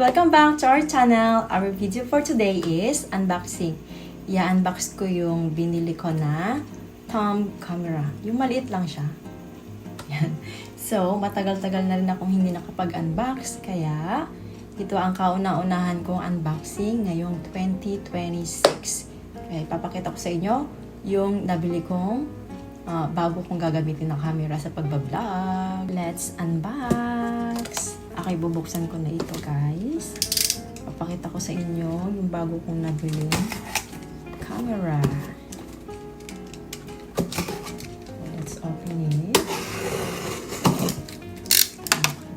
Welcome back to our channel. Our video for today is unboxing. I-unbox ko yung binili ko na thumb camera. Yung maliit lang siya. Yan. So, matagal-tagal na rin akong hindi nakapag-unbox. Kaya, ito ang kauna-unahan kong unboxing ngayong 2026. Kaya, ipapakita ko sa inyo yung nabili kong bago kong gagamitin na camera sa pagbablog. Let's unbox! Okay, bubuksan ko na ito, guys. Papakita ko sa inyo yung bago kong nabili camera. Let's open it.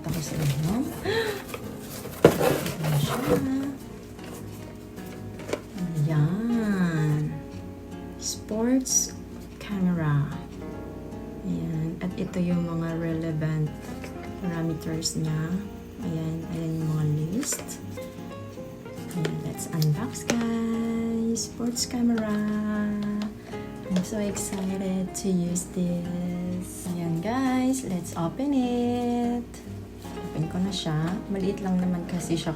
Papakita ko sa inyo. Ayan siya. Ayan. Sports camera. Ayan. At ito yung mga relevant parameters niya. Ayan. Ayan yung mga list. Ayan. Let's unbox, guys. Sports camera. I'm so excited to use this. Ayan, guys. Let's open it. Open ko na siya. Maliit lang naman kasi siya.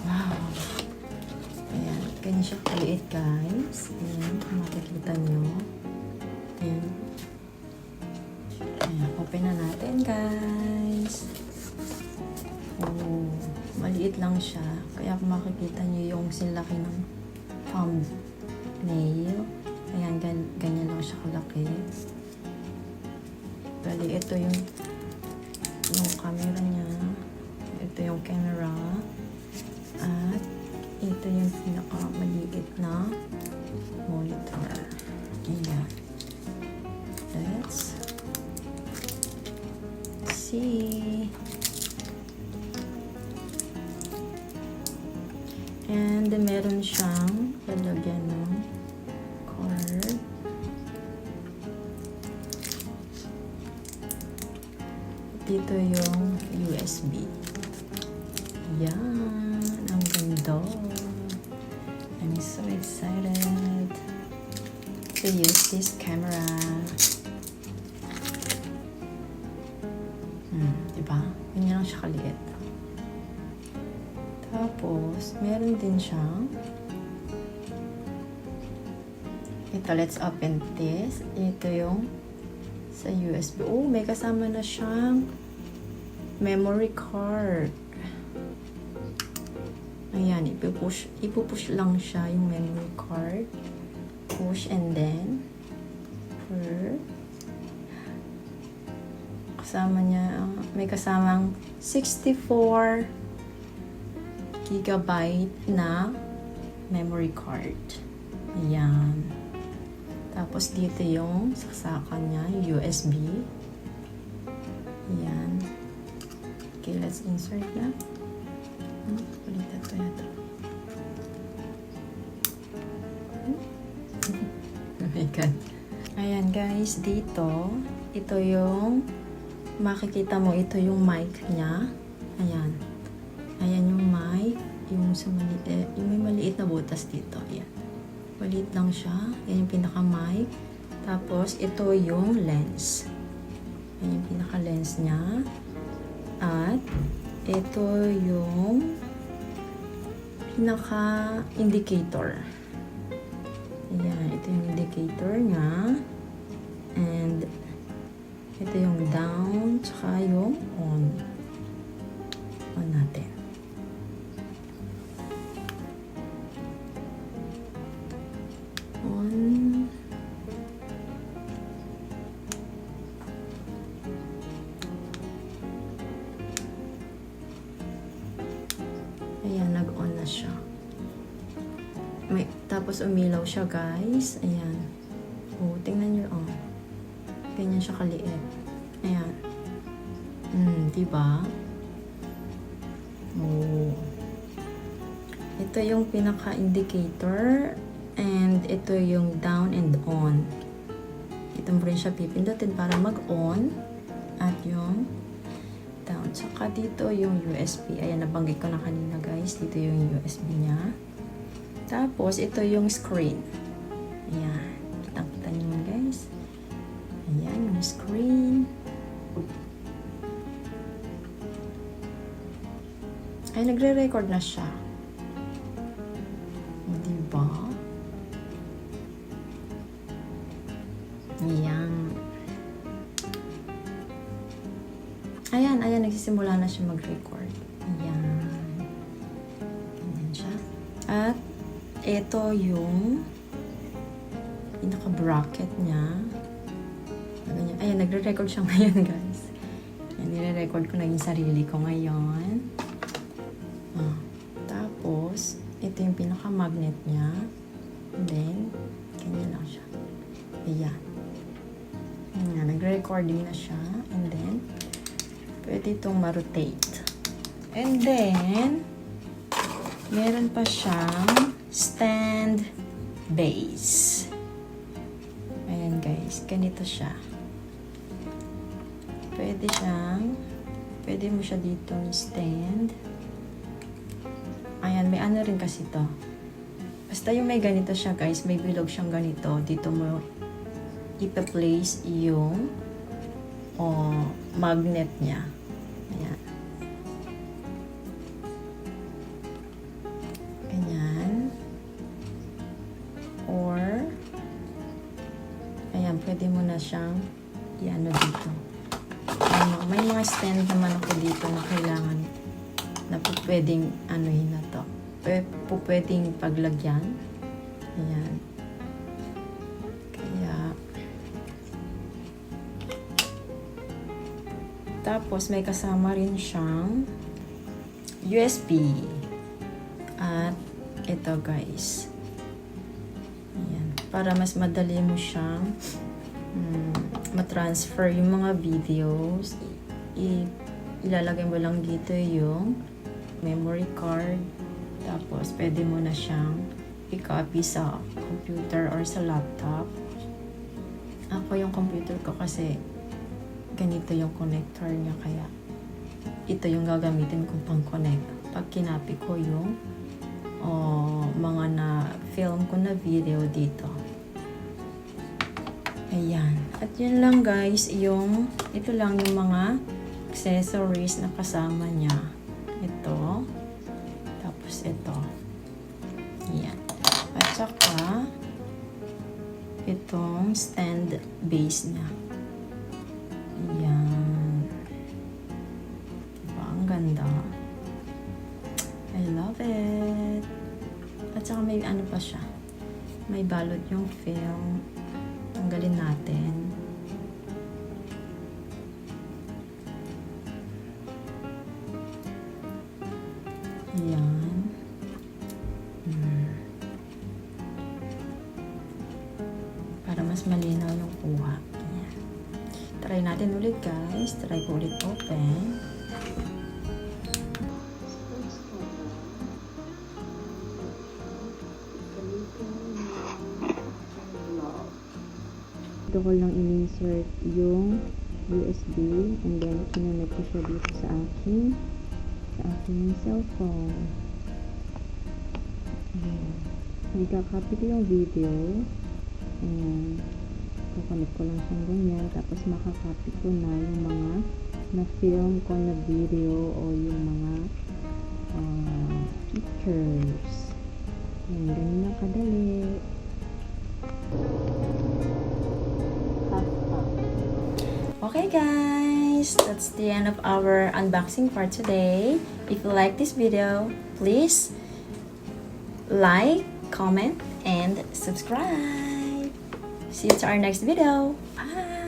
Wow. Ayan. Ganyan siya kaliit, guys. Ayan. Makikita nyo. Ayan. Ayan. Open na natin, guys. Oh. Maliit lang siya. Kaya kung makikita nyo yung silaki ng thumbnail. Ayan. Ganyan lang siya kalaki. Bali, ito yung camera niya. Ito yung camera. At ito yung pinakamaliit na monitor. Ayan. Let's see. And meron siyang lalagyan ng cord. Dito yung USB. Yan. Ang ganda. I'm so excited to use this camera. Diba? Ganyan lang siya kaliit. Tapos, meron din siyang ito, let's open this. Ito yung sa USB. Oh, may kasama na siyang memory card. Ayan, ipupush lang siya yung memory card. Push and then kasama niya, may kasamang 64 gigabyte na memory card. Ayan. Tapos dito yung saksakan niya, yung USB. Ayan. Okay, let's insert na. Ulit ito yata. Oh my God. Ayan, guys. Dito, ito yung makikita mo, ito yung mic niya. Ayan. Ayan yung mic. Yung sa maliit, yung may maliit na butas dito. Ayan. Maliit lang siya. Ayan yung pinaka-mic. Tapos, ito yung lens. Ayan yung pinaka-lens niya. At, ito yung pinaka-indicator. Ayan. Ito yung indicator niya. And, ito yung down, tsaka yung on. On natin. On. Ayan, nag-on na siya. Tapos umilaw siya, guys. Ayan. Oh, tingnan nyo, oh. Ganyan siya kaliit. Ayan. Diba? Oh. Ito yung pinaka-indicator. And ito yung down and on. Ito mo rin siya pipindutin para mag-on. At yung down. Tsaka dito yung USB. Ayan, nabanggit ko na kanina, guys. Dito yung USB niya. Tapos, ito yung screen. Ayan. Kitang-kita niyo, guys. Ayan, yung screen. Ay, nagre-record na siya. Diba? Yan. Ayan, nagsisimula na siya mag-record. Ayan. Ganyan siya. At, ito yung pinaka-bracket niya. Ganyan. Ayan, nagre-record siya ngayon, guys. Ayan, nire-record ko na yung sarili ko ngayon. Tapos, ito yung pinaka-magnet niya. And then, ganyan lang siya. Ayan. Ayan, nagre-recording na siya. And then, pwede itong ma-rotate. And then, meron pa siyang stand base. Ayan guys, ganito siya. Pwede mo siya dito stand. Ayan, may ano rin kasi to. Basta yung may ganito siya guys, may bilog siyang ganito. Dito mo ipa-place yung magnet niya. Ayan. Ganyan. Or, ayan, pwede mo na siyang i-ano dito. May mga stand naman ako dito na kailangan na pwedeng anuhin na to. Pwedeng paglagyan. Ayan. Kaya, tapos may kasama rin siyang USB. At ito guys. Ayan. Para mas madali mo siyang matransfer yung mga videos. Ilalagay mo lang dito yung memory card. Tapos, pwede mo na siyang i-copy sa computer or sa laptop. Ako yung computer ko kasi ganito yung connector niya. Kaya, ito yung gagamitin kong pang-connect. Pag kinapi ko yung mga na-film ko na video dito. Ayan. At yun lang guys, ito lang yung mga accessories na kasama niya. Ito. Tapos ito. Ayan. At saka, itong stand base niya. Ayan. Diba? Ang ganda. I love it. At saka may ano pa siya. May balot yung film. Tanggalin natin. Ayan. Para mas malinaw yung kuha. Ayan. Try natin ulit guys. Try ko ulit open. Dito ko lang in-insert yung USB and then kinonect ko siya dito sa aking cellphone. Nagka-copy ko yung video. Ayan. Kukonect ko lang siyang ganyan. Tapos makakopy ko na yung mga na-film ko na video o yung mga pictures. Ayan, ganyan na kadali. Okay guys, that's the end of our unboxing for today. If you like this video, please like, comment, and subscribe. See you to our next video. Bye!